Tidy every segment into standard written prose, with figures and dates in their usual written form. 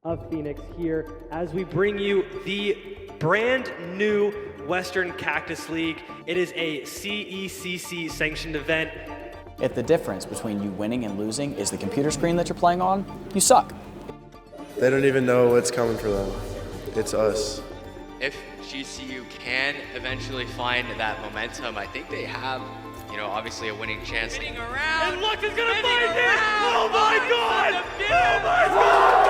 of Phoenix here as we bring you the brand new Western Cactus League. It is a CECC sanctioned event. If the difference between you winning and losing is the computer screen that you're playing on, you suck. They don't even know what's coming for them. It's us. If GCU can eventually find that momentum, I think they have, obviously a winning chance. Spinning around. And Lux is gonna find it! Oh my God! Oh my God!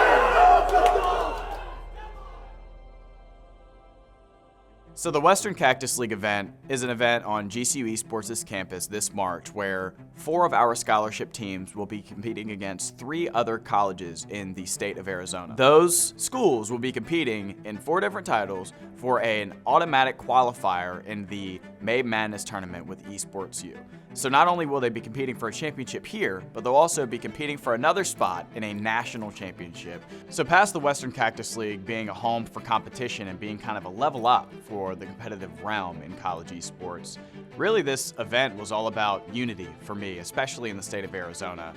So the Western Cactus League event is an event on GCU Esports' campus this March where 4 of our scholarship teams will be competing against 3 other colleges in the state of Arizona. Those schools will be competing in 4 different titles for an automatic qualifier in the May Madness tournament with Esports U. So not only will they be competing for a championship here, but they'll also be competing for another spot in a national championship. So past the Western Cactus League being a home for competition and being kind of a level up for the competitive realm in college esports, really this event was all about unity for me, especially in the state of Arizona.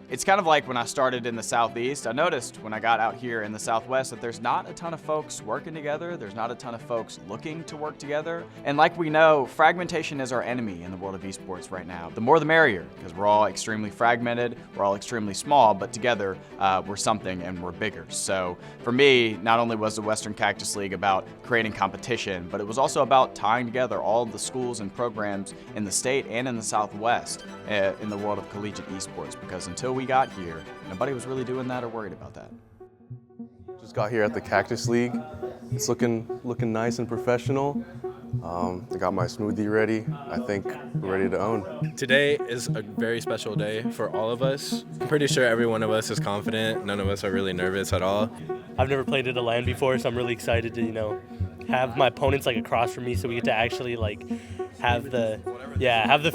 It's kind of like when I started in the Southeast, I noticed when I got out here in the Southwest that there's not a ton of folks working together, there's not a ton of folks looking to work together. And like we know, fragmentation is our enemy in the world of esports right now. The more the merrier, because we're all extremely fragmented, we're all extremely small, but together we're something and we're bigger. So for me, not only was the Western Cactus League about creating competition, but it was also about tying together all of the schools and programs in the state and in the Southwest in the world of collegiate esports, because until we got here, nobody was really doing that or worried about that. Just got here at the Cactus League. It's looking nice and professional. I got my smoothie ready. I think we're ready to own. Today is a very special day for all of us. I'm pretty sure every one of us is confident. None of us are really nervous at all. I've never played at a LAN before, so I'm really excited to, have my opponents across from me, so we get to actually have the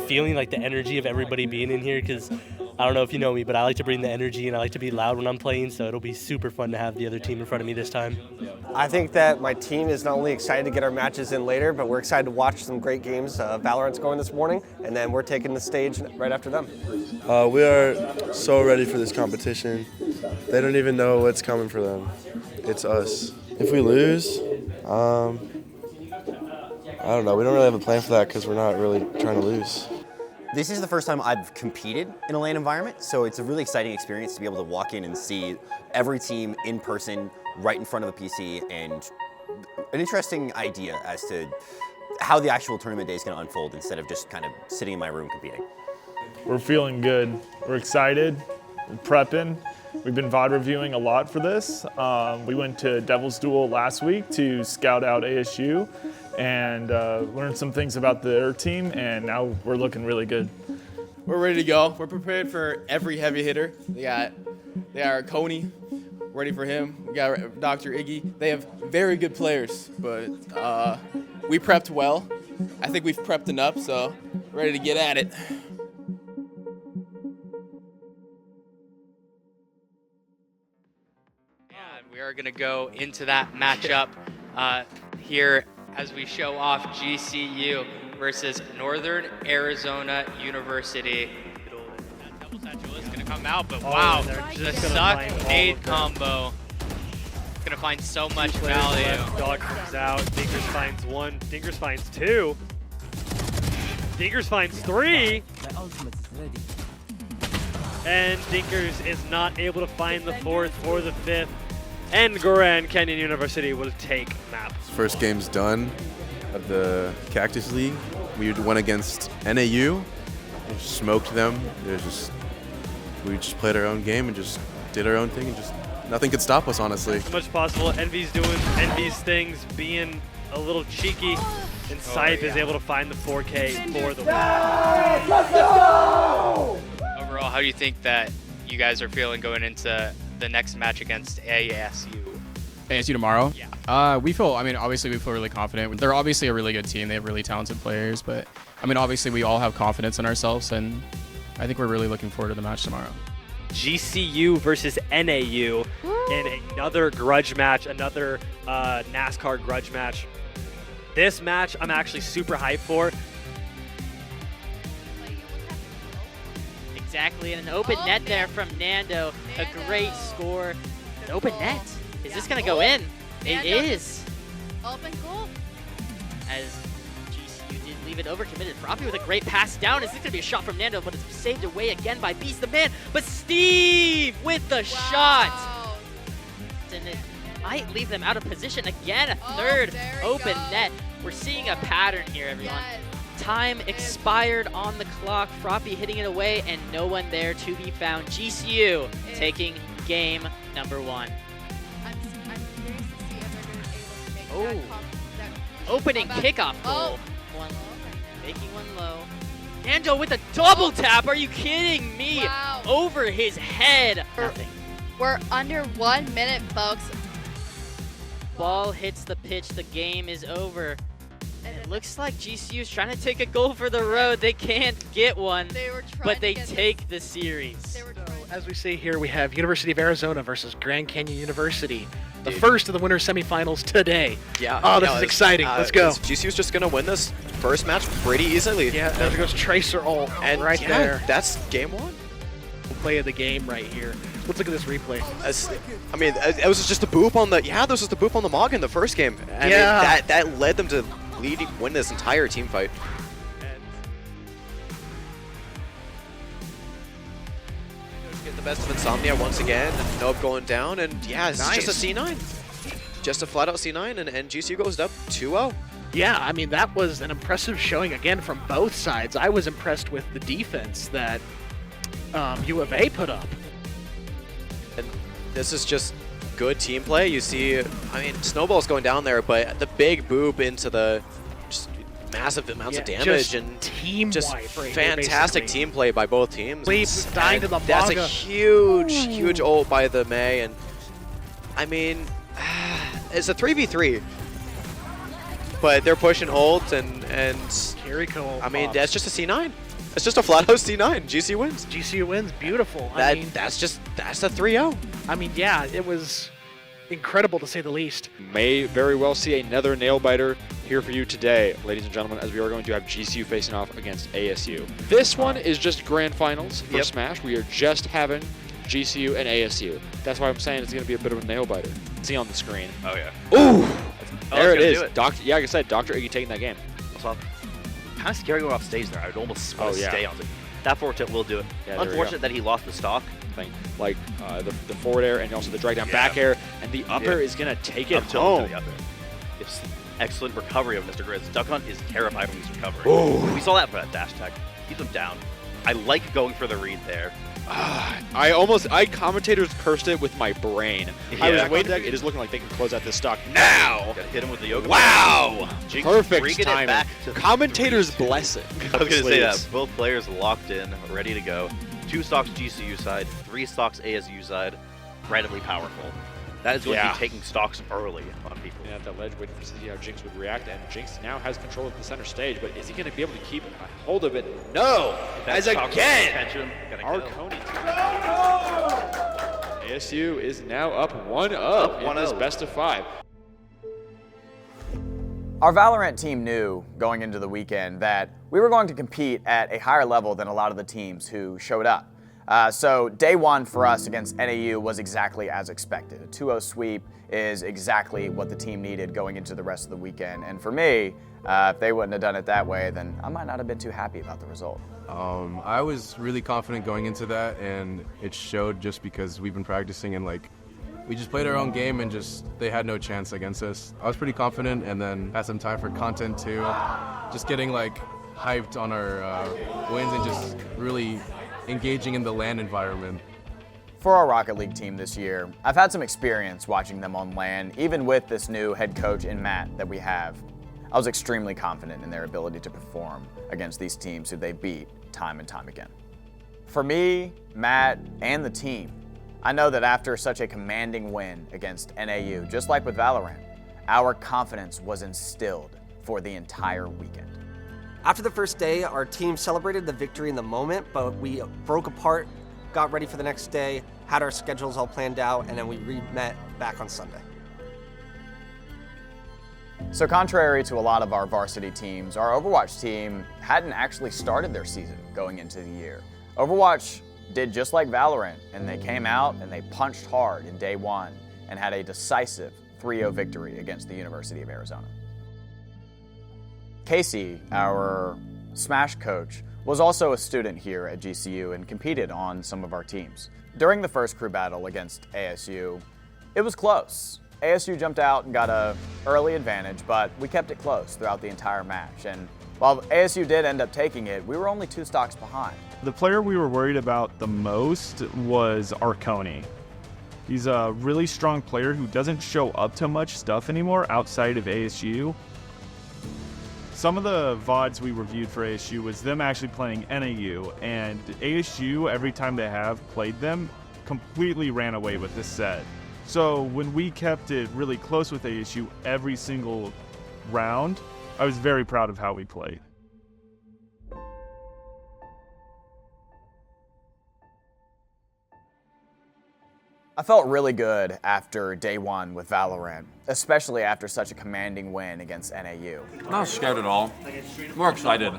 feeling, the energy of everybody being in here, because I don't know if you know me, but I like to bring the energy and I like to be loud when I'm playing, so it'll be super fun to have the other team in front of me this time. I think that my team is not only excited to get our matches in later, but we're excited to watch some great games. Valorant's going this morning, and then we're taking the stage right after them. We are so ready for this competition. They don't even know what's coming for them. It's us. If we lose, I don't know. We don't really have a plan for that because we're not really trying to lose. This is the first time I've competed in a LAN environment, so it's a really exciting experience to be able to walk in and see every team in person, right in front of a PC, and an interesting idea as to how the actual tournament day is going to unfold instead of just kind of sitting in my room competing. We're feeling good. We're excited. We're prepping. We've been VOD reviewing a lot for this. We went to Devil's Duel last week to scout out ASU and learned some things about their team, and now we're looking really good. We're ready to go. We're prepared for every heavy hitter. They got Coney, ready for him. We got Dr. Iggy. They have very good players, but we prepped well. I think we've prepped enough, so ready to get at it. And we are going to go into that matchup here as we show off GCU versus Northern Arizona University. That double satchel is going to come out, but wow, the suck nade combo. Going to find so much value. Dog comes out, Dinkers finds 1, Dinkers finds 2, Dinkers finds 3, and Dinkers is not able to find the 4th or the 5th, and Grand Canyon University will take map. First game's done of the Cactus League. We went against NAU, we smoked them. We just played our own game and just did our own thing, and just nothing could stop us, honestly. As much as possible, Envy's doing Envy's things, being a little cheeky, and Scythe is able to find the 4K for the win. Let's go! Overall, how do you think that you guys are feeling going into the next match against ASU? ASU tomorrow? Yeah. Obviously we feel really confident. They're obviously a really good team. They have really talented players, but obviously we all have confidence in ourselves, and I think we're really looking forward to the match tomorrow. GCU versus NAU in another grudge match, another NASCAR grudge match. This match I'm actually super hyped for. Exactly, and an open net there from Nando. A great score. An open net. Is this gonna go in? It is. Open goal. As GCU did leave it overcommitted. Froppy with a great pass down. Is this gonna be a shot from Nando, but it's saved away again by Beast the Man. But Steve with the shot. And it might leave them out of position again. A third open net. We're seeing a pattern here, everyone. Time expired on the clock. Froppy hitting it away and no one there to be found. GCU taking game number 1. I'm curious to see if they're Oh. able to make that Opening comeback. kickoff goal. Oh. One low. Making one low. Nando with a double tap. Are you kidding me? Wow. Over his head. Nothing. We're under 1 minute, folks. Ball hits the pitch. The game is over. And it looks like GCU is trying to take a goal for the road. They can't get one, but they take the series. As we see here, we have University of Arizona versus Grand Canyon University. The first of the winter semifinals today. Yeah. Oh, this is exciting. Let's go. GCU's just going to win this first match pretty easily. Yeah, there goes Tracer ult right there. That's game 1. Play of the game right here. Let's look at this replay. I mean, it was just a boop on the, this was the boop on the Mog in the first game. I mean, that led them to win this entire team fight. Get the best of Insomnia once again. Nope going down, and it's just a C9. Just a flat out C9, and GCU goes up 2-0. Yeah, I mean, that was an impressive showing again from both sides. I was impressed with the defense that U of A put up. And this is just good team play. You see, I mean, Snowball's going down there, but the big boop into the just massive amounts of damage and just fantastic team play by both teams. Dying to the That's manga. a huge ult by the May, and I mean, it's a 3v3, but they're pushing ult and Kiriko I mean, that's just a C9. It's just a flat out C9. GCU wins. GCU wins. Beautiful. That's a 3-0. I mean, yeah, it was incredible to say the least. May very well see another nail biter here for you today, ladies and gentlemen, as we are going to have GCU facing off against ASU. This one is just grand finals for Smash. We are just having GCU and ASU. That's why I'm saying it's going to be a bit of a nail biter. See on the screen. Oh yeah. Ooh, there it is. Do it. Yeah, like I said, Dr. Iggy taking that game. Kind of scary going off stage there. I would almost want to stay on it. That forward tip will do it. Yeah, Unfortunate that he lost the stock. Like the forward air and also the drag down back air, and the upper is going to take it home. The upper. It's excellent recovery of Mr. Grizz. Duck Hunt is terrified when he's recovering. We saw that for that dash attack. Keeps him down. I like going for the read there. I commentators cursed it with my brain. I was waiting. It is looking like they can close out this stock now. Gotta hit him with the yoga. Wow! Jinx Perfect it timing. back to Commentators' blessing. I was gonna say that. Both players locked in, ready to go. 2 stocks GCU side, 3 stocks ASU side. Incredibly powerful. That is going to be taking stocks early on people. At that ledge, waiting to see how Jinx would react, and Jinx now has control of the center stage, but is he going to be able to keep a hold of it? No! As again, Arconi. ASU is now up 1-0 in this best of 5. Our Valorant team knew going into the weekend that we were going to compete at a higher level than a lot of the teams who showed up. So day 1 for us against NAU was exactly as expected. A 2-0 sweep is exactly what the team needed going into the rest of the weekend. And for me, if they wouldn't have done it that way, then I might not have been too happy about the result. I was really confident going into that, and it showed just because we've been practicing and we just played our own game and they had no chance against us. I was pretty confident, and then had some time for content too. Just getting hyped on our wins and just really engaging in the LAN environment. For our Rocket League team this year, I've had some experience watching them on LAN, even with this new head coach in Matt that we have. I was extremely confident in their ability to perform against these teams who they beat time and time again. For me, Matt, and the team, I know that after such a commanding win against NAU, just like with Valorant, our confidence was instilled for the entire weekend. After the first day, our team celebrated the victory in the moment, but we broke apart, got ready for the next day, had our schedules all planned out, and then we re-met back on Sunday. So contrary to a lot of our varsity teams, our Overwatch team hadn't actually started their season going into the year. Overwatch did just like Valorant, and they came out and they punched hard in day 1. and had a decisive 3-0 victory against the University of Arizona. Casey, our Smash coach, was also a student here at GCU and competed on some of our teams. During the first crew battle against ASU, it was close. ASU jumped out and got an early advantage, but we kept it close throughout the entire match. And while ASU did end up taking it, we were only 2 stocks behind. The player we were worried about the most was Arconi. He's a really strong player who doesn't show up to much stuff anymore outside of ASU. Some of the VODs we reviewed for ASU was them actually playing NAU, and ASU, every time they have played them, completely ran away with this set. So when we kept it really close with ASU every single round, I was very proud of how we played. I felt really good after day 1 with Valorant, especially after such a commanding win against NAU. Not scared at all. More excited.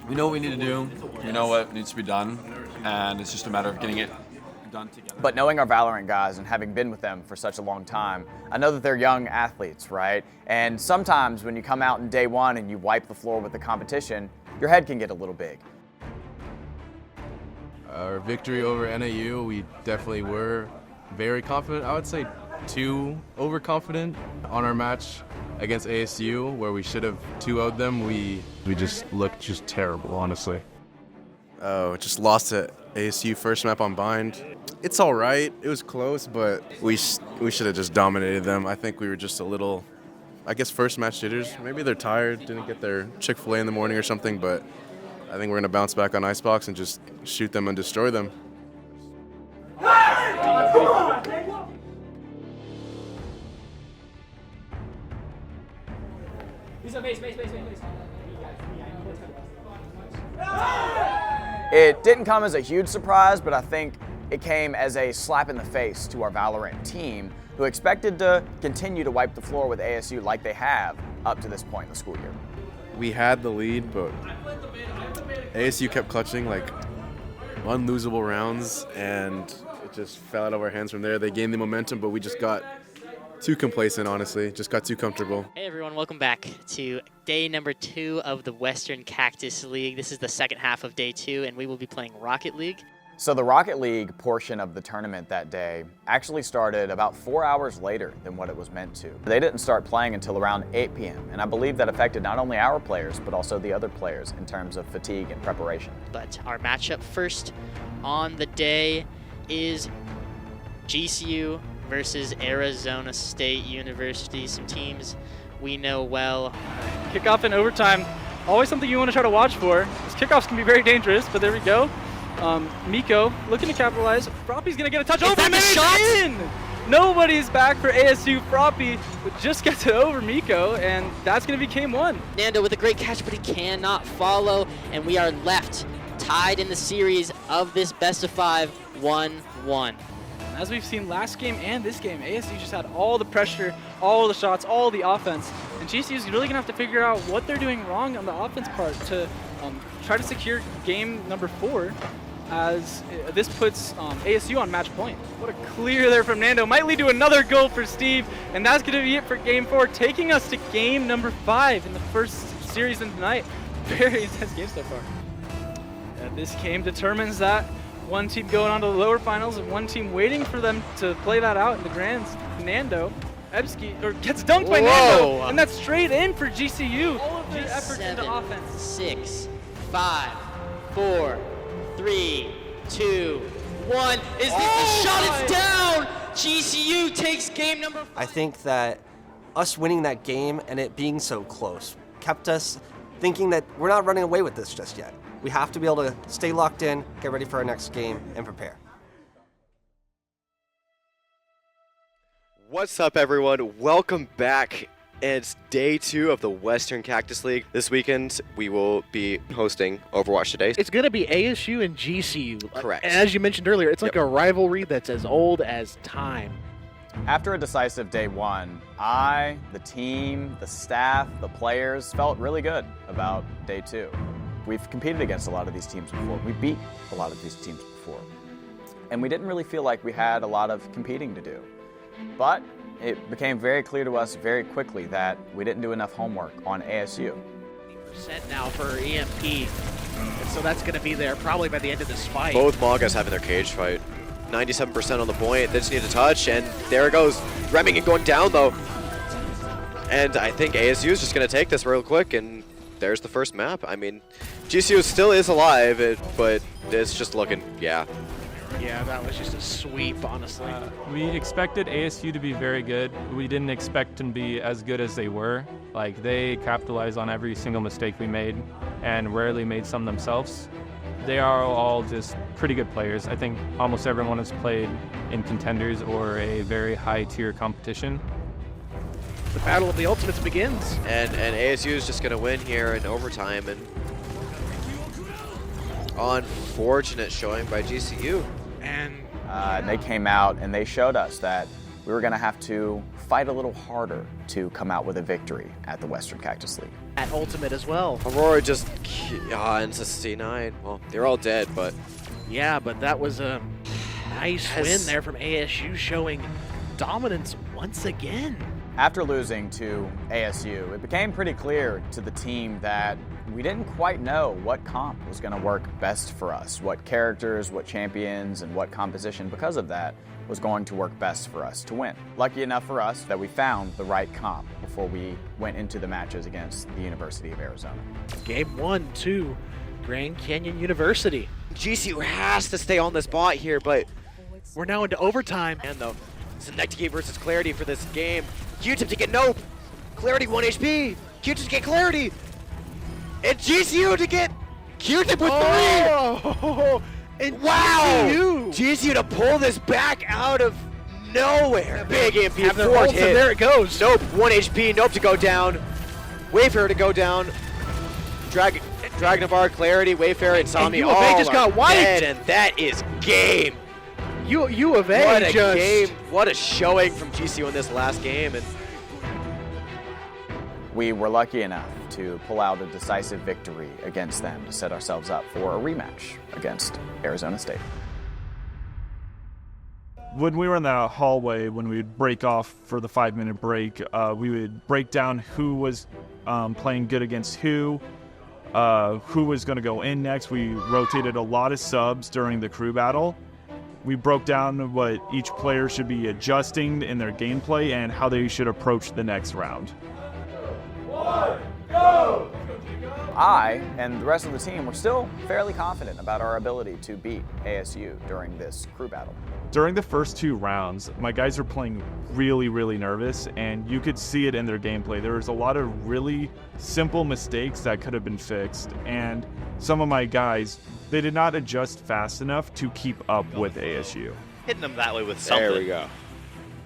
We know what we need to do. We know what needs to be done, and it's just a matter of getting it done together. But knowing our Valorant guys and having been with them for such a long time, I know that they're young athletes, right? And sometimes when you come out in day 1 and you wipe the floor with the competition, your head can get a little big. Our victory over NAU, we definitely were very confident. I would say too overconfident on our match against ASU, where we should have 2-0'd them. We just looked just terrible, honestly. Just lost to ASU first map on Bind. It's all right. It was close, but we should have just dominated them. I think we were just a little, I guess, first match jitters. Maybe they're tired, didn't get their Chick-fil-A in the morning or something, but I think we're going to bounce back on Icebox and just shoot them and destroy them. It didn't come as a huge surprise, but I think it came as a slap in the face to our Valorant team, who expected to continue to wipe the floor with ASU like they have up to this point in the school year. We had the lead, but ASU kept clutching like unlosable rounds, and it just fell out of our hands from there. They gained the momentum, but we just got too complacent, honestly. Just got too comfortable. Hey everyone, welcome back to day number 2 of the Western Cactus League. This is the second half of day 2, and we will be playing Rocket League. So the Rocket League portion of the tournament that day actually started about 4 hours later than what it was meant to. They didn't start playing until around 8 p.m., and I believe that affected not only our players, but also the other players in terms of fatigue and preparation. But our matchup first on the day is GCU versus Arizona State University, some teams we know well. Kickoff in overtime, always something you want to try to watch for. These kickoffs can be very dangerous, but there we go. Miko looking to capitalize. Froppy's gonna get a touch over, and it's in! Nobody's back for ASU. Froppy just gets it over Miko, and that's gonna be game 1. Nando with a great catch, but he cannot follow, and we are left tied in the series of this best of 5, 1-1. As we've seen last game and this game, ASU just had all the pressure, all the shots, all the offense, and GCU is really gonna have to figure out what they're doing wrong on the offense part to try to secure game number 4. As this puts ASU on match point. What a clear there from Nando. Might lead to another goal for Steve, and that's going to be it for game 4, taking us to game number 5 in the first series of the night. Very intense game so far. And this game determines that one team going on to the lower finals and one team waiting for them to play that out in the grands. Nando gets dunked by Nando, and that's straight in for GCU. All of their efforts into offense. 6, 5, 4, 3, 2, 1. Is this the shot? It's down! GCU takes game number 5. I think that us winning that game and it being so close kept us thinking that we're not running away with this just yet. We have to be able to stay locked in, get ready for our next game, and prepare. What's up, everyone? Welcome back. It's day 2 of the Western Cactus League. This weekend, we will be hosting Overwatch today. It's going to be ASU and GCU. Correct. And as you mentioned earlier, it's like a rivalry that's as old as time. After a decisive day 1, I, the team, the staff, the players felt really good about day 2. We've competed against a lot of these teams before. We beat a lot of these teams before. And we didn't really feel like we had a lot of competing to do. But it became very clear to us very quickly that we didn't do enough homework on ASU. % now for EMP. And so that's going to be there probably by the end of this fight. Both Magas having their cage fight. 97% on the point. They just need a touch, and there it goes. Remington going down, though. And I think ASU is just going to take this real quick, and there's the first map. I mean, GCU still is alive, but it's just looking, yeah. Yeah, that was just a sweep, honestly. We expected ASU to be very good. We didn't expect them to be as good as they were. Like, they capitalized on every single mistake we made and rarely made some themselves. They are all just pretty good players. I think almost everyone has played in contenders or a very high tier competition. The battle of the ultimates begins. And ASU is just going to win here in overtime. And unfortunate showing by GCU. And they came out and they showed us that we were going to have to fight a little harder to come out with a victory at the Western Cactus League. At ultimate as well. Aurora just into C9. Well, they're all dead, but yeah, but that was a nice win there from ASU, showing dominance once again. After losing to ASU, it became pretty clear to the team that we didn't quite know what comp was going to work best for us, what characters, what champions, and what composition, because of that, was going to work best for us to win. Lucky enough for us that we found the right comp before we went into the matches against the University of Arizona. Game 1 to Grand Canyon University. GCU has to stay on this bot here, but we're now into overtime. And though, it's Nectigate versus Clarity for this game. Q-Tip to get Nope. Clarity 1 HP. Q-Tip to get Clarity. And GCU to get Q-Tip with 3. And wow. GCU to pull this back out of nowhere. Big MP forward hit. There it goes. Nope. 1 HP. Nope to go down. Wayfarer to go down. Dragnavar, Clarity, Wayfarer, and Sami all just got wiped. Dead, and that is game. U of A what a game. What a showing from GCU in this last game. And we were lucky enough to pull out a decisive victory against them to set ourselves up for a rematch against Arizona State. When we were in the hallway, when we would break off for the 5-minute break, we would break down who was playing good against who was going to go in next. We rotated a lot of subs during the crew battle. We broke down what each player should be adjusting in their gameplay and how they should approach the next round. Go! I and the rest of the team were still fairly confident about our ability to beat ASU during this crew battle. During the first 2 rounds, my guys were playing really, really nervous, and you could see it in their gameplay. There was a lot of really simple mistakes that could have been fixed, and some of my guys, they did not adjust fast enough to keep up with ASU. Hitting them that way with something. There we go.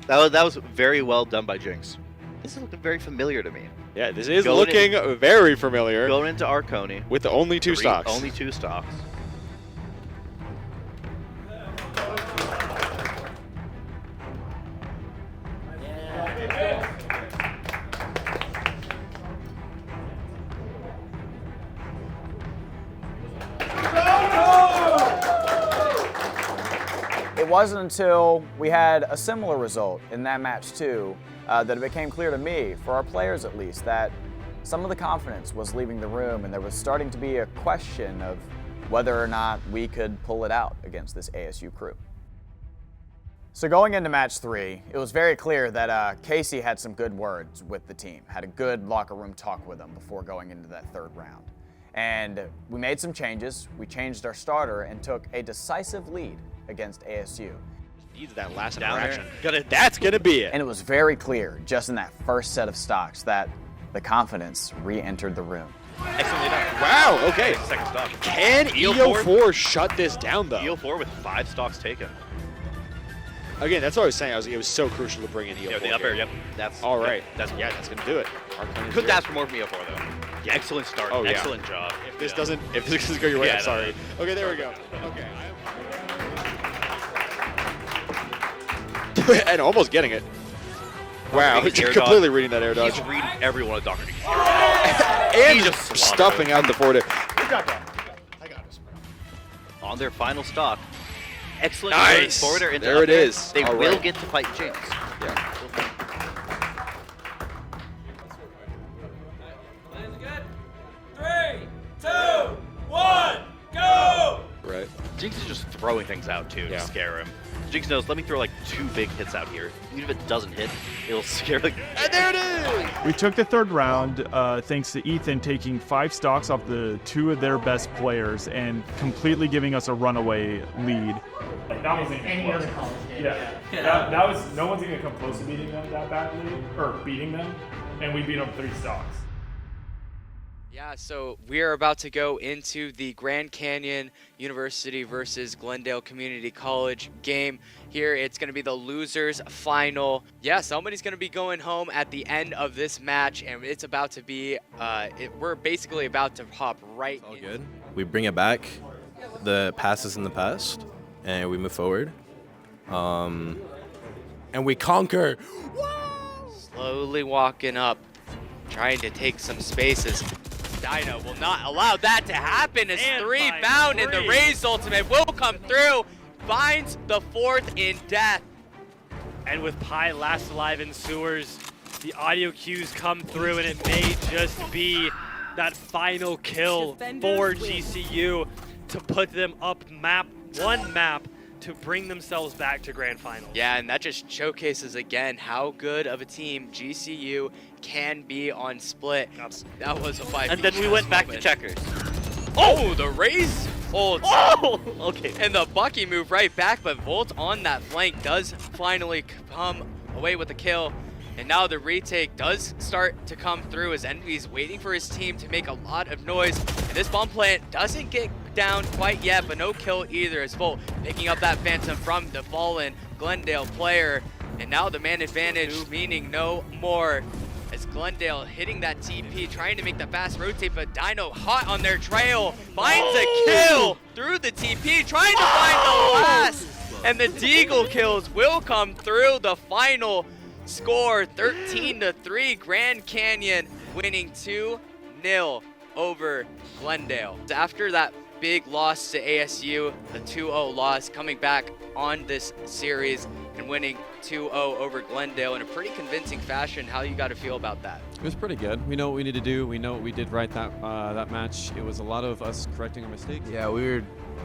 That was very well done by Jinx. This is looking very familiar to me. Yeah, this is looking very familiar. Going into Arconi. With the only 2 stocks. Only 2 stocks. It wasn't until we had a similar result in that match too that it became clear to me, for our players at least, that some of the confidence was leaving the room and there was starting to be a question of whether or not we could pull it out against this ASU crew. So going into match 3, it was very clear that Casey had some good words with the team, had a good locker room talk with them before going into that 3rd round. And we made some changes. We changed our starter and took a decisive lead against ASU. Needs that last interaction. That's gonna be it. And it was very clear, just in that first set of stocks, that the confidence re-entered the room. Excellently done. Wow, okay. Second stock. Can EO4 shut this down, though? EO4 with 5 stocks taken. Again, that's what I was saying. It was so crucial to bring in EO4. Yeah, the up air, yep. That's all right. That's gonna do it. Couldn't ask for more from EO4 though. Yeah. Excellent start. Oh, yeah. Excellent job. If this doesn't go your way, I'm sorry. Okay, there we go. Okay. And almost getting it. Wow, he's completely reading that air dodge. He's reading every one of Dr. D's. And just stuffing out the forward. I got this. On their final stock. Excellent nice. forwarder into there it is. They all will right. get to fight Jinx. Yeah. throwing things out too to scare him. Jinx knows, let me throw like 2 big hits out here. Even if it doesn't hit, it'll scare like, and there it is! We took the third round thanks to Ethan taking 5 stocks off the 2 of their best players and completely giving us a runaway lead. That wasn't even close. That was, no one's even come close to beating them that badly, or beating them, and we beat them 3 stocks. Yeah, so we are about to go into the Grand Canyon University versus Glendale Community College game. Here, it's going to be the losers final. Yeah, somebody's going to be going home at the end of this match, and it's about to be, we're basically about to hop right in. All good. We bring it back. The past is in the past, and we move forward. And we conquer. Slowly walking up, trying to take some spaces. Dino will not allow that to happen as 3 bound, and the Raze ultimate will come through. Finds the 4th in death. And with Pi last alive in sewers, the audio cues come through, and it may just be that final kill for GCU to put them up one map to bring themselves back to Grand Finals. Yeah, and that just showcases again how good of a team GCU can be on split. That was a 5v. And then we went back to checkers. Oh, the Raze holds. Oh, okay. And the Bucky move right back, but Volt on that flank does finally come away with the kill. And now the retake does start to come through as Envy's waiting for his team to make a lot of noise. And this bomb plant doesn't get down quite yet, but no kill either as Volt picking up that Phantom from the fallen Glendale player. And now the man advantage meaning no more. As Glendale hitting that TP, trying to make the fast rotate, but Dino hot on their trail, finds a kill through the TP, trying to find the last. And the Deagle kills will come through. The final score, 13-3, Grand Canyon winning 2-0 over Glendale. After that big loss to ASU, the 2-0 loss, coming back on this series and winning 2-0 over Glendale in a pretty convincing fashion. How you got to feel about that? It was pretty good. We know what we need to do. We know what we did right that match. It was a lot of us correcting our mistakes. Yeah, we were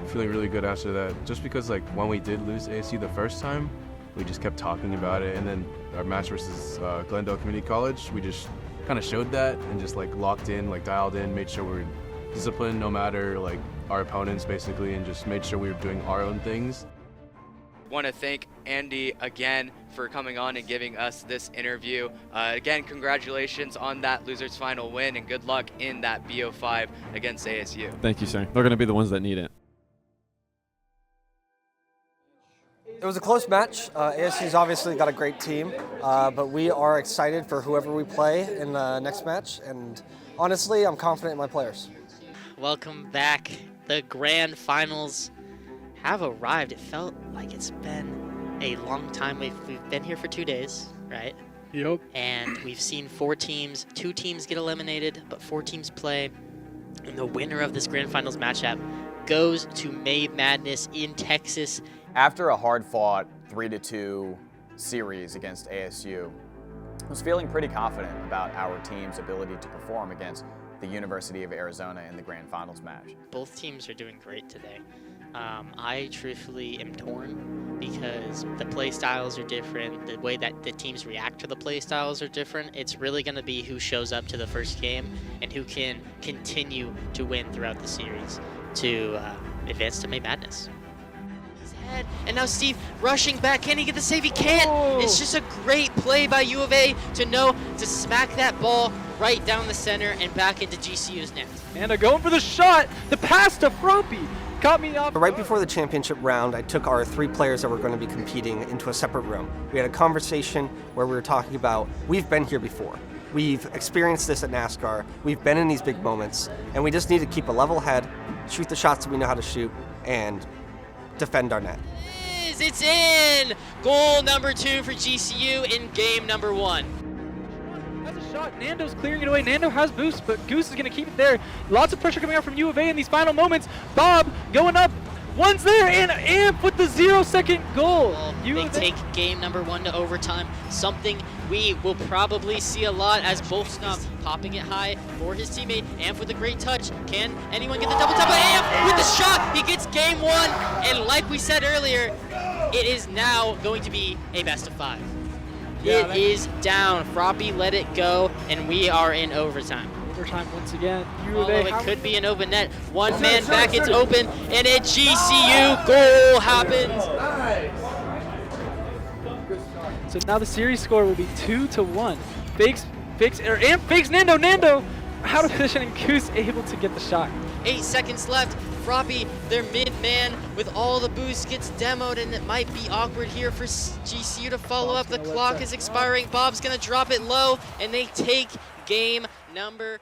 feeling really good after that. Just because like when we did lose ASU the first time, we just kept talking about it, and then our match versus Glendale Community College, we just kind of showed that and just like locked in, like dialed in, made sure we were disciplined no matter like our opponents basically, and just made sure we were doing our own things. Want to thank Andy again for coming on and giving us this interview. Again, congratulations on that losers final win, and good luck in that BO5 against ASU. Thank you, sir. They're going to be the ones that need it. It was a close match. ASU's obviously got a great team, but we are excited for whoever we play in the next match, and honestly, I'm confident in my players. Welcome back. The grand finals have arrived. It felt like it's been a long time. We've been here for 2 days, right? Yep. And we've seen 4 teams, 2 teams get eliminated, but 4 teams play. And the winner of this grand finals matchup goes to May Madness in Texas. After a hard-fought 3-2 series against ASU, I was feeling pretty confident about our team's ability to perform against the University of Arizona in the grand finals match. Both teams are doing great today. I truthfully am torn because the play styles are different. The way that the teams react to the play styles are different. It's really going to be who shows up to the first game and who can continue to win throughout the series to advance to May Madness. Head, and now Steve rushing back. Can he get the save? He can't. Oh. It's just a great play by U of A to know to smack that ball right down the center and back into GCU's net. And they're going for the shot. The pass to Frumpy. Caught me off. Right before the championship round, I took our 3 players that were going to be competing into a separate room. We had a conversation where we were talking about, we've been here before. We've experienced this at NASCAR. We've been in these big moments, and we just need to keep a level head, shoot the shots that we know how to shoot, and defend our net. It's in! Goal number 2 for GCU in game number 1. That's a shot. Nando's clearing it away. Nando has boost, but Goose is going to keep it there. Lots of pressure coming out from U of A in these final moments. Bob going up. One's there, and Amp with the 0-second goal. They take game number 1 to overtime. Something we will probably see a lot as Bolsnov popping it high for his teammate. Amp with a great touch. Can anyone get the double tap? Amp with the shot. He gets game 1. And like we said earlier, it is now going to be a best of 5. It is down. Froppy let it go, and we are in overtime. Overtime once again. It could be an open net. One man back, it's open, and a GCU goal happens. So now the series score will be 2-1. Amp fakes Nando. Nando out of position, and Goose able to get the shot. 8 seconds left. Froppy, their mid-man with all the boosts, gets demoed, and it might be awkward here for GCU to follow up. The clock is expiring. Bob's going to drop it low, and they take game number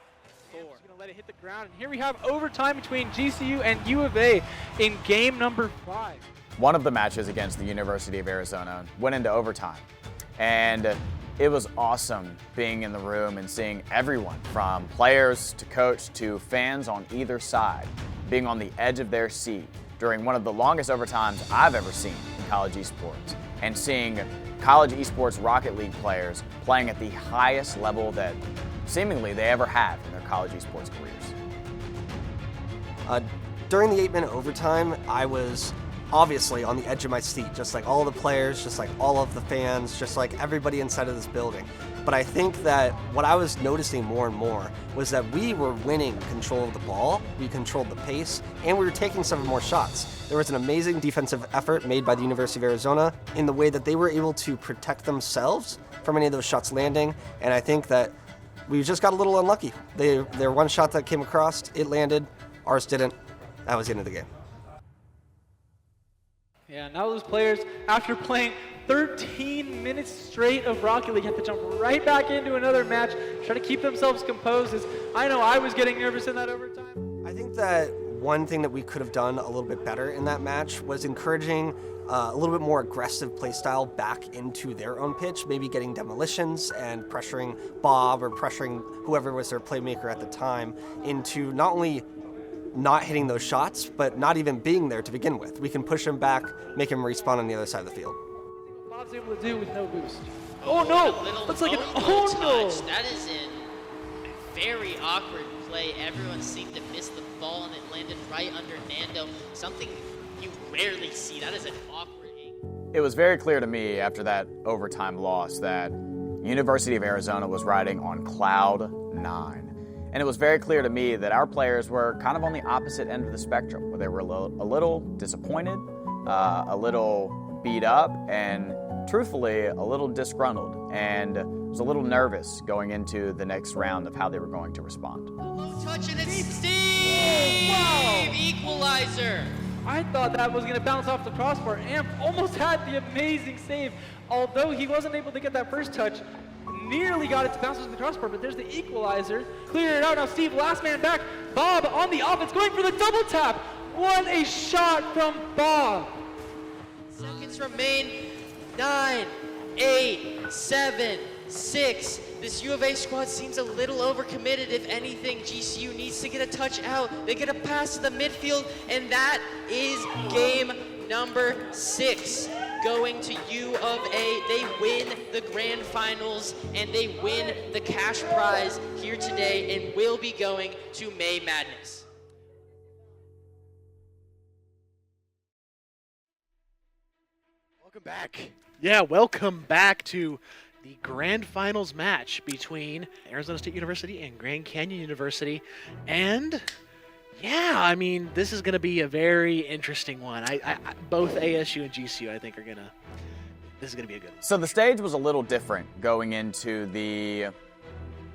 4. Just going to let it hit the ground. And here we have overtime between GCU and U of A in game number 5. One of the matches against the University of Arizona went into overtime. And it was awesome being in the room and seeing everyone from players to coach to fans on either side being on the edge of their seat during one of the longest overtimes I've ever seen in college esports, and seeing college esports Rocket League players playing at the highest level that seemingly they ever have in their college esports careers. During the 8-minute overtime, I was obviously on the edge of my seat, just like all the players, just like all of the fans, just like everybody inside of this building. But I think that what I was noticing more and more was that we were winning control of the ball, we controlled the pace, and we were taking some more shots. There was an amazing defensive effort made by the University of Arizona in the way that they were able to protect themselves from any of those shots landing, and I think that we just got a little unlucky. Their one shot that came across, it landed, ours didn't. That was the end of the game. Yeah, now those players, after playing 13 minutes straight of Rocket League, have to jump right back into another match, try to keep themselves composed. As I know I was getting nervous in that overtime. I think that one thing that we could have done a little bit better in that match was encouraging a little bit more aggressive playstyle back into their own pitch, maybe getting demolitions and pressuring Bob or pressuring whoever was their playmaker at the time into not only not hitting those shots, but not even being there to begin with. We can push him back, make him respawn on the other side of the field. Bob's able to do with no boost. Oh no! Looks like an touch. That is in a very awkward play. Everyone seemed to miss the ball, and it landed right under Nando. Something you rarely see. That is an awkward angle. It was very clear to me after that overtime loss that University of Arizona was riding on cloud 9. And it was very clear to me that our players were kind of on the opposite end of the spectrum, where they were a little disappointed, a little beat up, and truthfully, a little disgruntled, and was a little nervous going into the next round of how they were going to respond. Touch, and it's Steve! Wow! Equalizer! I thought that was going to bounce off the crossbar. Amp almost had the amazing save, although he wasn't able to get that first touch. Nearly got it to bounce off the crossbar, but there's the equalizer. Clear it out now. Steve, last man back. Bob on the offense, going for the double tap. What a shot from Bob. Seconds remain. 9, 8, 7, 6. This U of A squad seems a little overcommitted. If anything, GCU needs to get a touch out. They get a pass to the midfield, and that is game number 6. Going to U of A. They win the grand finals, and they win the cash prize here today, and will be going to May Madness. Welcome back. Yeah, welcome back to the grand finals match between Arizona State University and Grand Canyon University. And yeah, I mean, this is going to be a very interesting one. Both ASU and GCU, I think, this is going to be a good one. So the stage was a little different going into the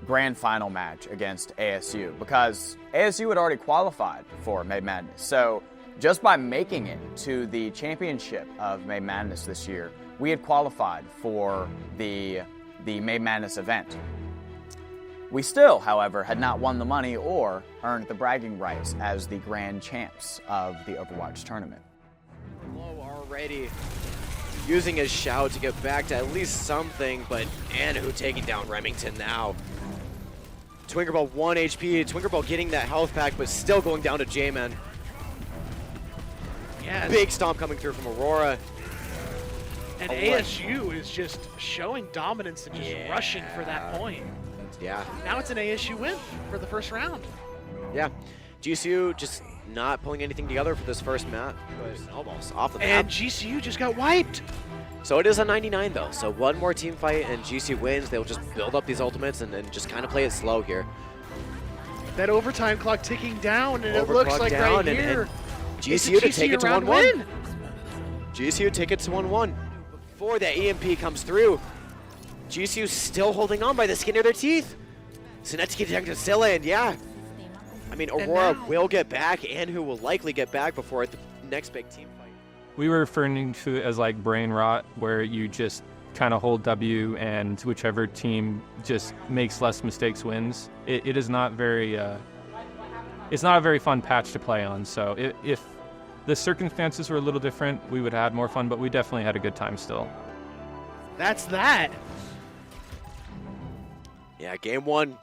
grand final match against ASU, because ASU had already qualified for May Madness. So just by making it to the championship of May Madness this year, we had qualified for the May Madness event. We still, however, had not won the money or earned the bragging rights as the grand champs of the Overwatch tournament. Low already using his shout to get back to at least something, but Anu taking down Remington now. Twinkerball 1 HP, Twinkerball getting that health pack, but still going down to J-Man. Yeah. Big stomp coming through from Aurora. And ASU is just showing dominance and just rushing for that point. Yeah. Now it's an ASU win for the first round. Yeah. GCU just not pulling anything together for this first map, but almost off the map. And GCU just got wiped. So it is a 99 though. So one more team fight and GCU wins. They'll just build up these ultimates and just kind of play it slow here. That overtime clock ticking down, and it looks like right here, GCU to take it to 1-1. GCU take it to 1-1. Before that EMP comes through, GCU still holding on by the skin of their teeth. Sinetsky detected still in, yeah. I mean, Aurora will get back, and who will likely get back before the next big team fight. We were referring to it as like brain rot, where you just kind of hold W and whichever team just makes less mistakes wins. It is not very, it's not a very fun patch to play on. So if the circumstances were a little different, we would have had more fun, but we definitely had a good time still. That's that. Yeah, game one.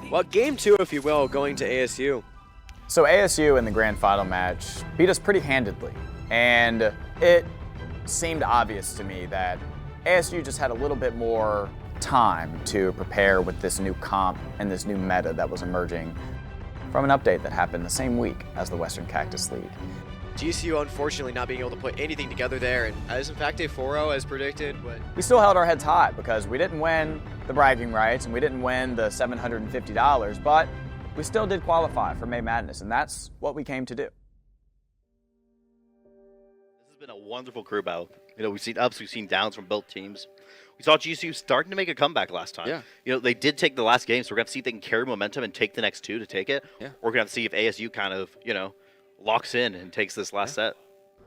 Well, game two, if you will, going to ASU. So ASU in the grand final match beat us pretty handedly. And it seemed obvious to me that ASU just had a little bit more time to prepare with this new comp and this new meta that was emerging from an update that happened the same week as the Western Cactus League. GCU unfortunately not being able to put anything together there, and as in fact a 4-0 as predicted, but We still held our heads high because we didn't win the bragging rights and we didn't win the $750, but we still did qualify for May Madness, and that's what we came to do. This has been a wonderful crew battle. You know, we've seen ups, we've seen downs from both teams. We saw GCU starting to make a comeback last time. Yeah. You know, they did take the last game, so we're going to see if they can carry momentum and take the next two to take it. Yeah. We're going to see if ASU kind of, you know, locks in and takes this last set.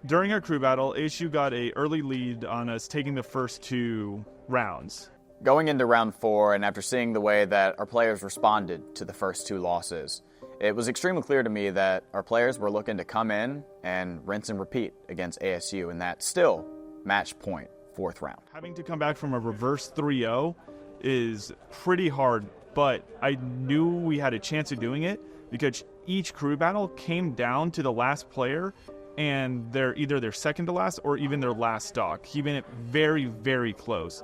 During our crew battle, ASU got an early lead on us taking the first 2 rounds. Going into round 4, and after seeing the way that our players responded to the first 2 losses, it was extremely clear to me that our players were looking to come in and rinse and repeat against ASU in that still match point 4th round. Having to come back from a reverse 3-0 is pretty hard, but I knew we had a chance of doing it because each crew battle came down to the last player and either their second to last or even their last stock, keeping it very, very close.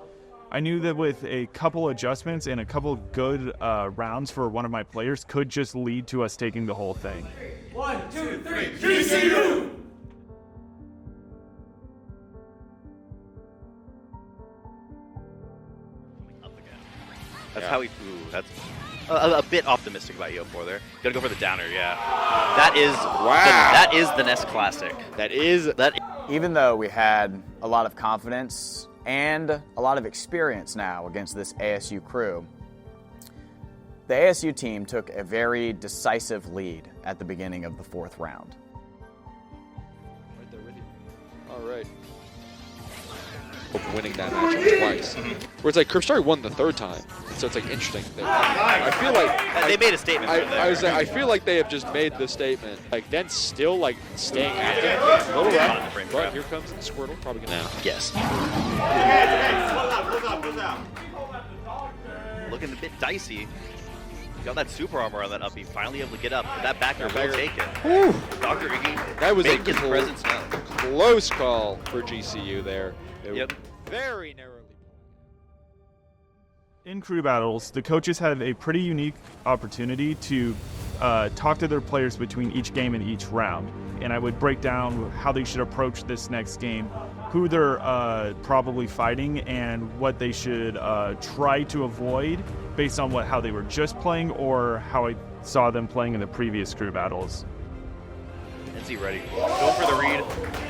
I knew that with a couple adjustments and a couple good rounds for one of my players could just lead to us taking the whole thing. 1, 2, 3, GCU! That's how we. Ooh, that's a bit optimistic about Yo4 there. Gotta go for the downer, yeah. That is that is the Nest Classic. Even though we had a lot of confidence and a lot of experience now against this ASU crew, the ASU team took a very decisive lead at the beginning of the 4th round. Right there with you. All right. Winning that matchup twice. Where it's like Kripstar won the 3rd time, so it's like interesting. I feel like they made a statement. I feel like they have just made the statement. Like then still like staying active. A little rough, but here comes the Squirtle. Probably gonna Yes. Looking a bit dicey. Got that super armor on that uppy. Finally able to get up. But that back air will take it. Whew. Dr. Iggy. That was a his presence now. close call for GCU there. Yep. Very narrowly. In crew battles, the coaches have a pretty unique opportunity to talk to their players between each game and each round. And I would break down how they should approach this next game, who they're probably fighting, and what they should try to avoid based on how they were just playing or how I saw them playing in the previous crew battles. NC ready. Go for the read.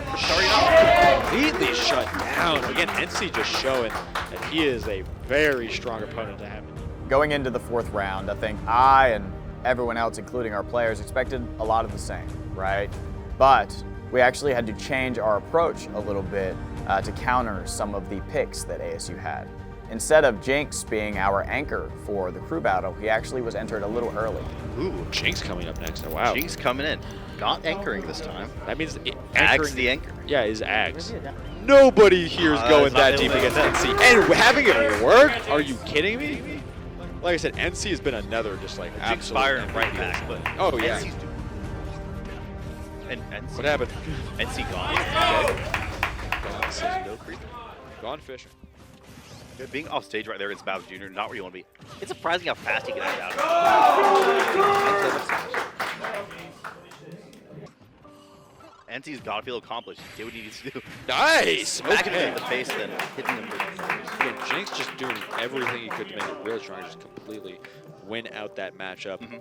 Completely shut down. Again, NC just showing that he is a very strong opponent to have. Going into the 4th round, I think I and everyone else, including our players, expected a lot of the same, right? But we actually had to change our approach a little bit to counter some of the picks that ASU had. Instead of Jinx being our anchor for the crew battle, he actually was entered a little early. Ooh, Jinx coming up next. Oh, wow. Jinx coming in. Not anchoring this time. That means Ags the anchor. Yeah, is Ags. Nobody here is going that deep against NC. And having it work? Are you kidding me? Like I said, NC has been another just like Jinx firing right back, but oh yeah. And NC, What happened? NC gone. Gone. No creep. Gone fishing. Good, being off stage right there against Babs Jr. Not where you want to be. It's surprising how fast he gets out. NC's got to feel accomplished. He did what he needs to do. Nice! Smacking Okay. him in the face, then hitting him with. Again, Jinx just doing everything he could to make it really strong, just completely win out that matchup. Mm-hmm.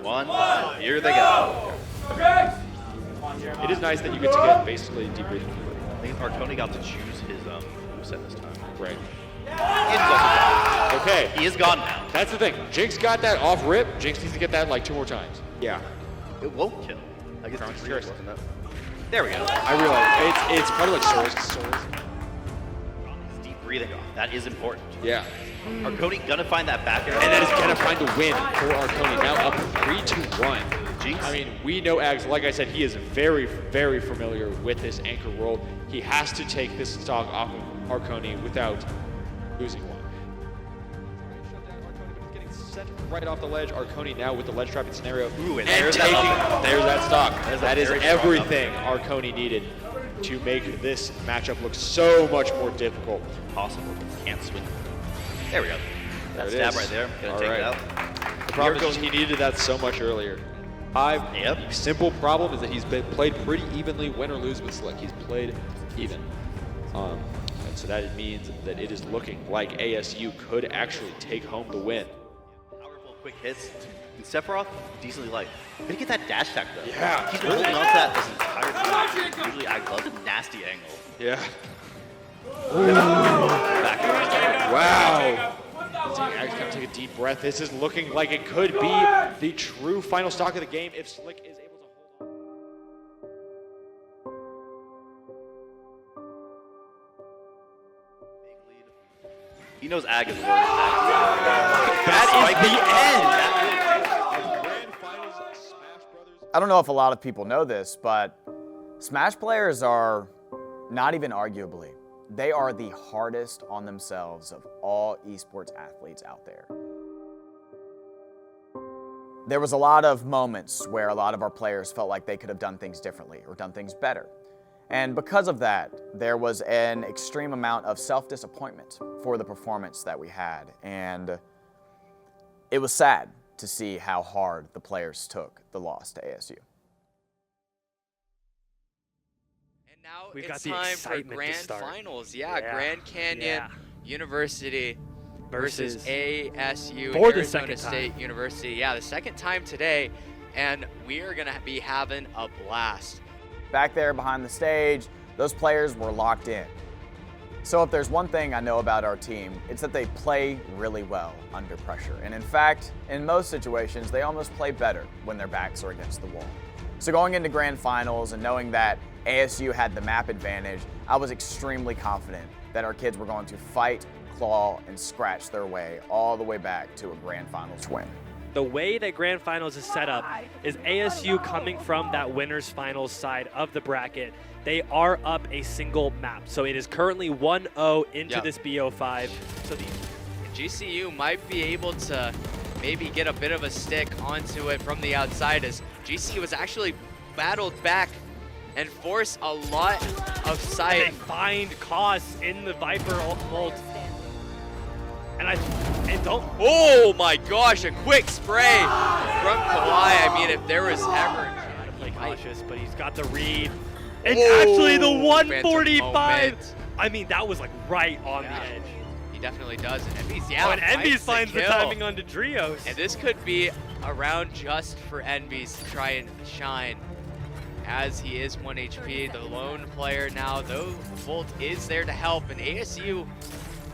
1. Here they go. It is nice that you get to get basically a debriefing. I think Arconi got to choose his moveset this time. Right. And Okay. he is gone now. That's the thing. Jinx got that off rip. Jinx needs to get that like 2 more times. Yeah. It won't kill. I guess it's serious, wasn't it? There we go. I realize it's probably like Souls. Deep breathing off. That is important. Yeah. Arconi gonna find that back air. And that is gonna find the win for Arconi. Now up 3-1. Jinx. I mean, we know Ags, like I said, he is very, very familiar with this anchor role. He has to take this stock off of Arconi without losing one. Getting sent right off the ledge. Arconi now with the ledge trapping scenario. Ooh, and there's that stock. That is very strong everything Arconi needed to make this matchup look so much more difficult. Possible. Can't swing. There we go. That There it stab is. right there. Gonna All take right. it out. The problem is he needed that so much earlier. Yep. Simple problem is that he's been played pretty evenly, win or lose with Slick. He's played even. And so that means that it is looking like ASU could actually take home the win. Powerful quick hits. And Sephiroth, decently light. Did he get that dash attack though? Yeah. He's been holding on to that this entire time. Usually I love the nasty angle. Yeah. Back in. Wow. Ags kind of take a deep breath. This is looking like it could be the true final stock of the game if Slick is able to hold on. He knows Ag is worse. That is the end. I don't know if a lot of people know this, but Smash players are not even arguably. They are the hardest on themselves of all esports athletes out there. There was a lot of moments where a lot of our players felt like they could have done things differently or done things better. And because of that, there was an extreme amount of self-disappointment for the performance that we had. And it was sad to see how hard the players took the loss to ASU. Now We've it's got the time for excitement to grand start. finals. Yeah, Yeah. Grand Canyon University versus ASU, for the Arizona second time. State University. Yeah, the second time today, and we are gonna be having a blast. Back there behind the stage, those players were locked in. So if there's one thing I know about our team, it's that they play really well under pressure. And in fact, in most situations, they almost play better when their backs are against the wall. So going into grand finals and knowing that ASU had the map advantage, I was extremely confident that our kids were going to fight, claw, and scratch their way all the way back to a grand finals win. The way that Grand Finals is set up is ASU coming from that winner's finals side of the bracket. They are up a single map. So it is currently 1-0 into this BO5. So the GCU might be able to maybe get a bit of a stick onto it from the outside, as GCU was actually battled back and force a lot of sight. They find Cos in the Viper ult. And don't. Oh my gosh, a quick spray from Kawhi. I mean, if there was ever. Play cautious, but he's got the read. And Oh, actually the phantom 145. moment. I mean, that was like right on the edge. He definitely does. And Envy's, Oh, and Envy's finds the kill. timing onto Drios. And this could be a round just for Envy's to try and shine, as he is 1 HP, the lone player now, though Volt is there to help, and ASU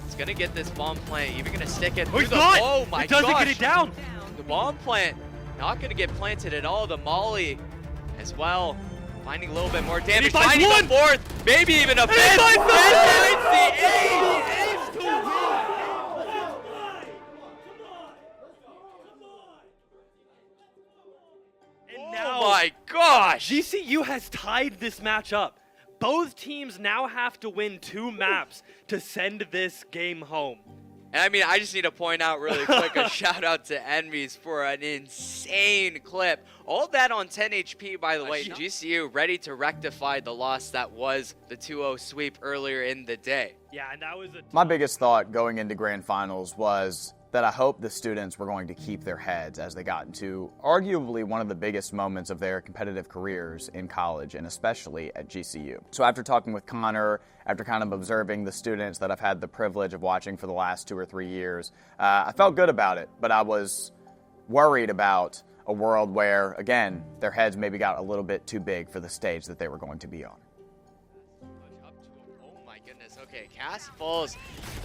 is gonna get this bomb plant, even gonna stick it through he's the, not! oh my He doesn't gosh. get it down! The bomb plant, not gonna get planted at all, the molly as well, finding a little bit more damage, finds finding one! the fourth, maybe even a fifth, he finds the and fifth! finds the eighth! Now, Oh my gosh! GCU has tied this match up. Both teams now have to win 2 maps to send this game home. And I mean, I just need to point out really quick a shout out to Envies for an insane clip. All that on 10 HP, by the way. GCU ready to rectify the loss that was the 2-0 sweep earlier in the day. Yeah, and that was My biggest thought going into grand finals was that I hope the students were going to keep their heads as they got into arguably one of the biggest moments of their competitive careers in college, and especially at GCU. So after talking with Connor, after kind of observing the students that I've had the privilege of watching for the last 2 or 3 years, I felt good about it, but I was worried about a world where, again, their heads maybe got a little bit too big for the stage that they were going to be on. Okay, Cass falls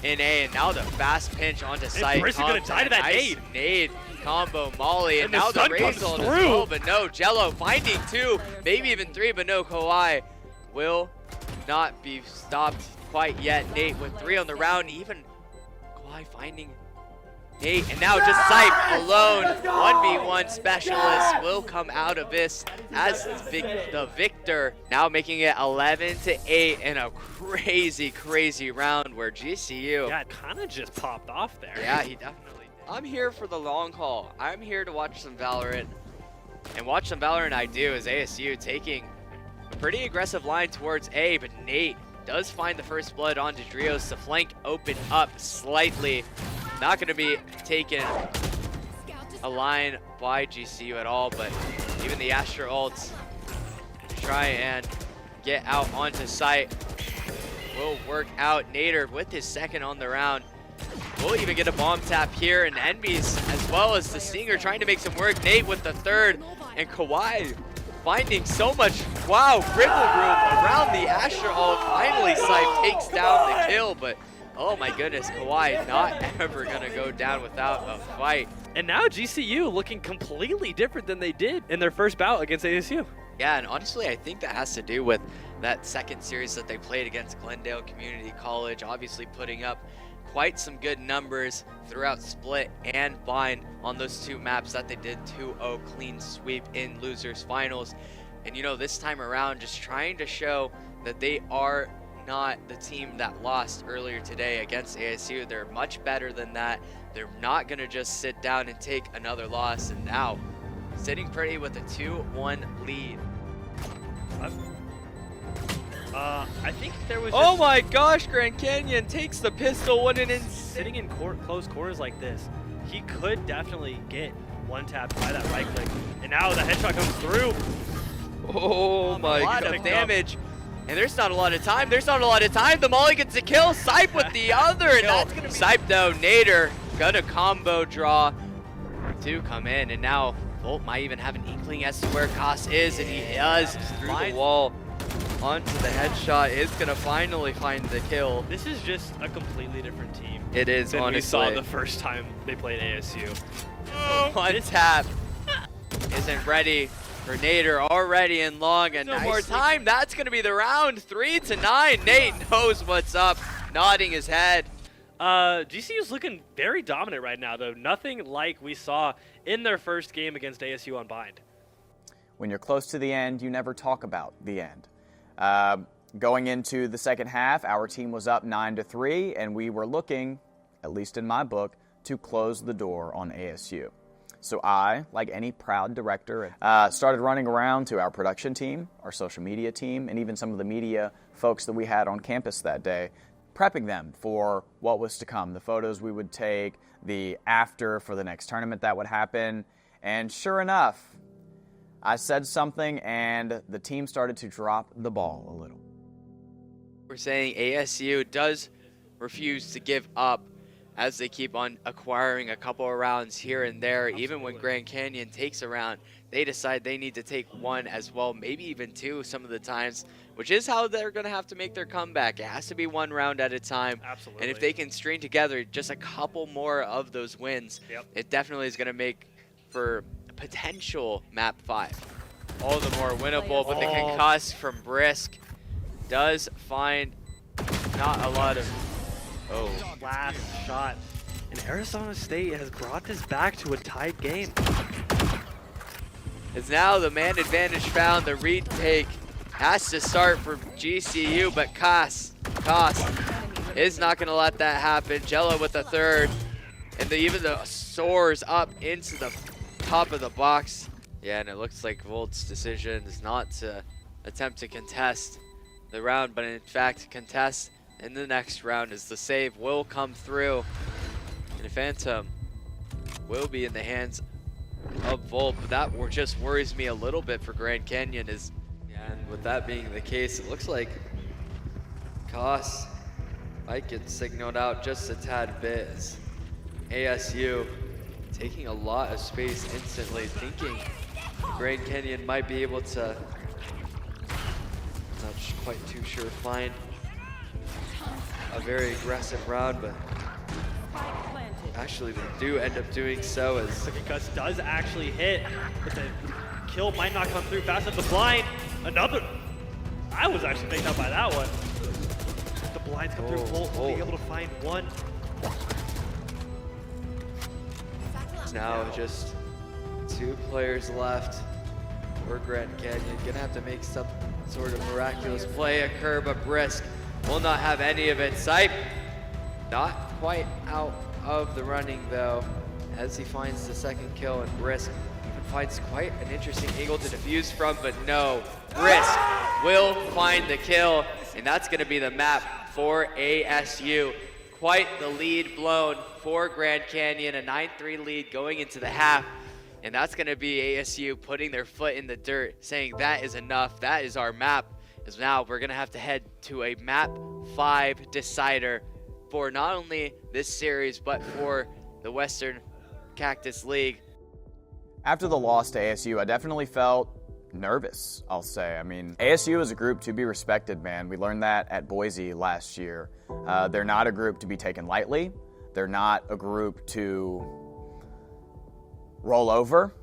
in A, and now the fast pinch onto site. Brisk is gonna die to that nice nade combo Molly, and now the stun comes raise ult as through. well, but no, Jello finding 2, maybe even 3, but no, Kawhi will not be stopped quite yet. Nate with 3 on the round, even Kawhi finding Nate, and now just Sipe alone, 1v1 specialist will come out of this as the victor, now making it 11-8 in a crazy, crazy round where GCU... Yeah, it kind of just popped off there. Yeah, he definitely did. I'm here for the long haul. I'm here to watch some Valorant, and watch some Valorant I do as ASU taking a pretty aggressive line towards A, but Nate does find the first blood onto Drios. The flank open up slightly. Not going to be taken a line by GCU at all, but even the Astra ults to try and get out onto site will work out. Nader with his second on the round. We'll even get a bomb tap here, and Envies as well as the Stinger trying to make some work. Nate with the third, and Kawhi finding so much, wow, wriggle room around the Astra ult. Finally, Sipe takes down the kill, but oh my goodness, Kawhi not ever gonna go down without a fight. And now GCU looking completely different than they did in their first bout against ASU. Yeah, and honestly, I think that has to do with that second series that they played against Glendale Community College, obviously putting up quite some good numbers throughout Split and Bind on those 2 maps that they did 2-0 clean sweep in losers finals. And you know, this time around, just trying to show that they are not the team that lost earlier today against ASU. They're much better than that. They're not going to just sit down and take another loss. And now, sitting pretty with a 2-1 lead. I think there was Oh my gosh, Grand Canyon takes the pistol, what an sitting in close quarters like this, he could definitely get one tapped by that right click. And now the headshot comes through. Oh my god, of damage. And there's not a lot of time. There's not a lot of time. The Molly gets a kill. Sipe with the other. And that's going to be Sipe though. Nader gonna combo draw to come in. And now Volt might even have an inkling as to where Koss is. And he does through the wall onto the headshot. Is going to finally find the kill. This is just a completely different team. It is, than honestly. we saw the first time they played ASU. One tap isn't ready for Nader, already in long, and no more time. That's going to be the round. 3-9. Nate knows what's up, nodding his head. GCU's looking very dominant right now, though. Nothing like we saw in their first game against ASU on Bind. When you're close to the end, you never talk about the end. Going into the second half, our team was up 9-3, and we were looking, at least in my book, to close the door on ASU. So I, like any proud director, started running around to our production team, our social media team, and even some of the media folks that we had on campus that day, prepping them for what was to come, the photos we would take, the after for the next tournament that would happen. And sure enough, I said something and the team started to drop the ball a little. We're saying ASU does refuse to give up as they keep on acquiring a couple of rounds here and there. Even when Grand Canyon takes a round, they decide they need to take one as well, maybe even two some of the times, which is how they're going to have to make their comeback. It has to be one round at a time. Absolutely. And if they can string together just a couple more of those wins, it definitely is going to make for potential map 5 all the more winnable. But the concuss from Brisk does find not a lot of last shot. And Arizona State has brought this back to a tight game. It's now the man advantage found. The retake has to start for GCU, but Koss is not going to let that happen. Jello with the third. And even the soars up into the top of the box. Yeah, and it looks like Volt's decision is not to attempt to contest the round, but in fact contest in the next round, as the save will come through. And Phantom will be in the hands of Volt, but that just worries me a little bit for Grand Canyon. And with that being the case, it looks like Koss might get signaled out just a tad bit, as ASU taking a lot of space instantly, thinking Grand Canyon might be able to, not quite too sure, find a very aggressive round, but actually they do end up doing so, as Gus does actually hit, but the kill might not come through fast enough. The blind, another, I was actually faked out by that one. The blinds come through, Volt will be able to find one. Now just 2 players left for Grand Canyon. Gonna have to make some sort of miraculous play occur, but Brisk will not have any of it. Sipe not quite out of the running though, as he finds the second kill, and Brisk even finds quite an interesting angle to defuse from, but no, Brisk will find the kill, and that's gonna be the map for ASU. Quite the lead blown for Grand Canyon, a 9-3 lead going into the half, and that's gonna be ASU putting their foot in the dirt, saying that is enough, that is our map, as now we're gonna have to head to a map 5 decider for not only this series, but for the Western Cactus League. After the loss to ASU, I definitely felt nervous, I'll say. I mean, ASU is a group to be respected, man. We learned that at Boise last year. They're not a group to be taken lightly. They're not a group to roll over.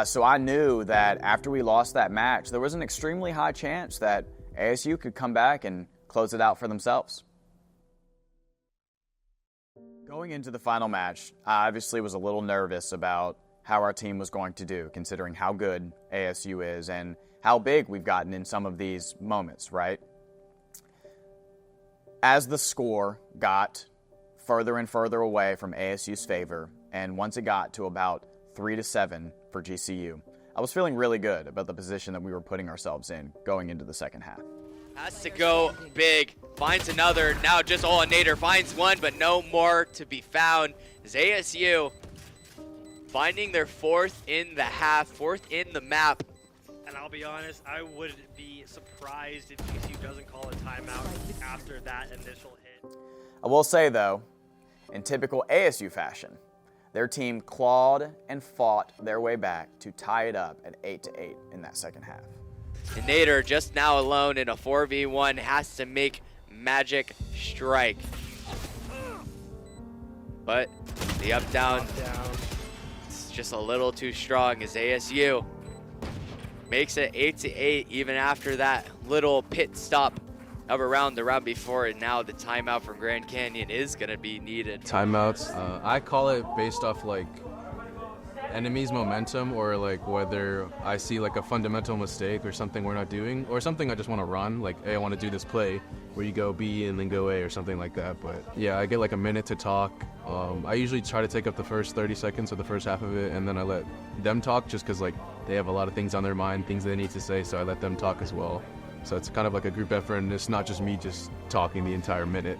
So I knew that after we lost that match, there was an extremely high chance that ASU could come back and close it out for themselves. Going into the final match, I obviously was a little nervous about how our team was going to do, considering how good ASU is and how big we've gotten in some of these moments, right? As the score got further and further away from ASU's favor, and once it got to about 3-7 for GCU, I was feeling really good about the position that we were putting ourselves in going into the second half. Has to go big, finds another, now just Nader finds one, but no more to be found. As ASU finding their 4th in the half, 4th in the map. And I'll be honest, I would be surprised if GCU doesn't call a timeout after that initial hit. I will say though, in typical ASU fashion, their team clawed and fought their way back to tie it up at 8-8 in that second half. And Nader just now alone in a 4v1 has to make magic strike. But the up-down, it's just a little too strong, as ASU makes it 8-8 even after that little pit stop of around the round before, and now the timeout from Grand Canyon is going to be needed. Timeouts, I call it based off like enemy's momentum, or like whether I see like a fundamental mistake or something we're not doing, or something I just want to run, like, hey, I want to do this play where you go B and then go A or something like that. But yeah, I get like a minute to talk. I usually try to take up the first 30 seconds of the first half of it, and then I let them talk just because like they have a lot of things on their mind, things they need to say, so I let them talk as well. So it's kind of like a group effort, and it's not just me just talking the entire minute.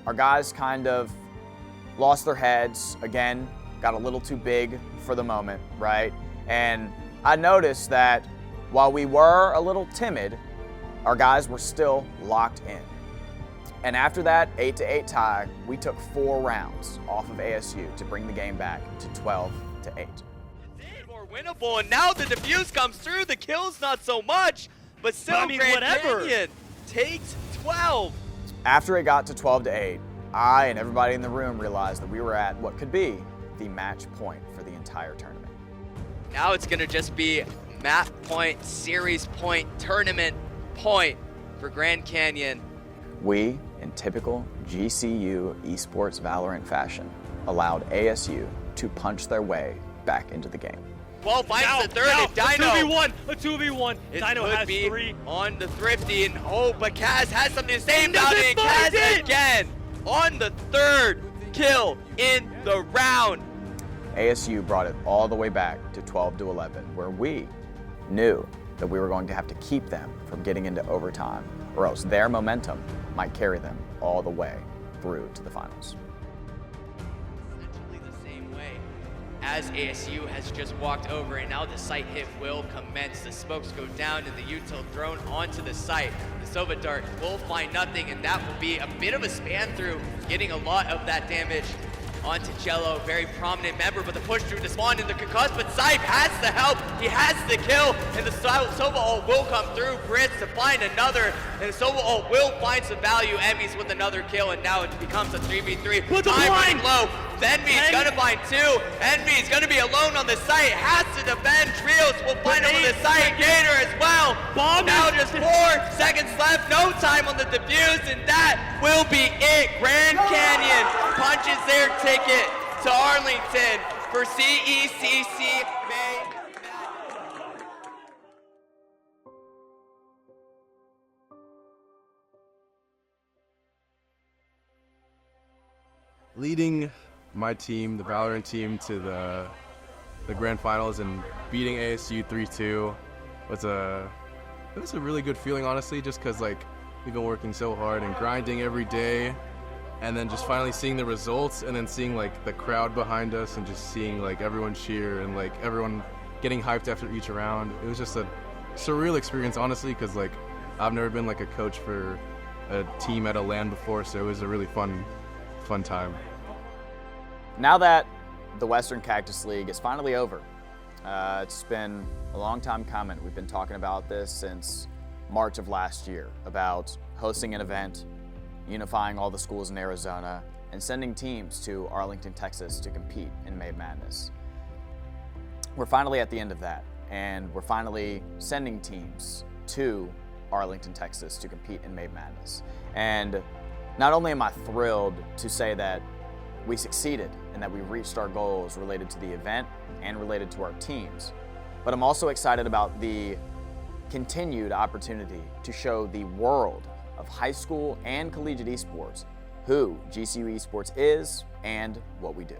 Our guys kind of lost their heads, again, got a little too big for the moment, right? And I noticed that while we were a little timid, our guys were still locked in. And after that 8-8 tie, we took 4 rounds off of ASU to bring the game back to 12-8. More winnable, and now the defuse comes through, the kills not so much, but still Grand Canyon takes 12. After it got to 12-8, I and everybody in the room realized that we were at what could be the match point for the entire tournament. Now it's gonna just be map point, series point, tournament point for Grand Canyon. We, in typical GCU Esports Valorant fashion, allowed ASU to punch their way back into the game. 12 finds the third, and Dino. A 2v1. Dino has could be 3 on the Thrifty, and but Kaz has something to say about it. Kaz again on the 3rd kill in the round. ASU brought it all the way back to 12-11, where we knew that we were going to have to keep them from getting into overtime, or else their momentum might carry them all the way through to the finals. Essentially the same way as ASU has just walked over, and now the site hit will commence. The smokes go down and the util thrown onto the site. The Sova Dart will find nothing, and that will be a bit of a span through, getting a lot of that damage onto Jello, very prominent member, but the push through to spawn in the concuss, but Sype has the help, he has the kill, and the Sova ult will come through. Brits to find another, and the Sova ult will find some value. Emmy's with another kill, and now it becomes a 3v3. Put the Time blind! running low. Envy's gonna find 2. Envy's gonna be alone on the site, has to defend. Trios will find him on the site. Gator as well. Bomb now just 4 seconds left, no time on the defuse, and that will be it. Grand Canyon punches their ticket to Arlington for CECC May. Leading my team, the Valorant team, to the grand finals and beating ASU 3-2 was a really good feeling, honestly, just because like we've been working so hard and grinding every day, and then just finally seeing the results, and then seeing like the crowd behind us and just seeing like everyone cheer and like everyone getting hyped after each round. It was just a surreal experience, honestly, because like I've never been like a coach for a team at a LAN before, so it was a really fun time. Now that the Western Cactus League is finally over, it's been a long time coming. We've been talking about this since March of last year, about hosting an event, unifying all the schools in Arizona, and sending teams to Arlington, Texas to compete in May Madness. We're finally at the end of that, and we're finally sending teams to Arlington, Texas to compete in May Madness. And not only am I thrilled to say that we succeeded and that we reached our goals related to the event and related to our teams, but I'm also excited about the continued opportunity to show the world of high school and collegiate esports who GCU Esports is and what we do.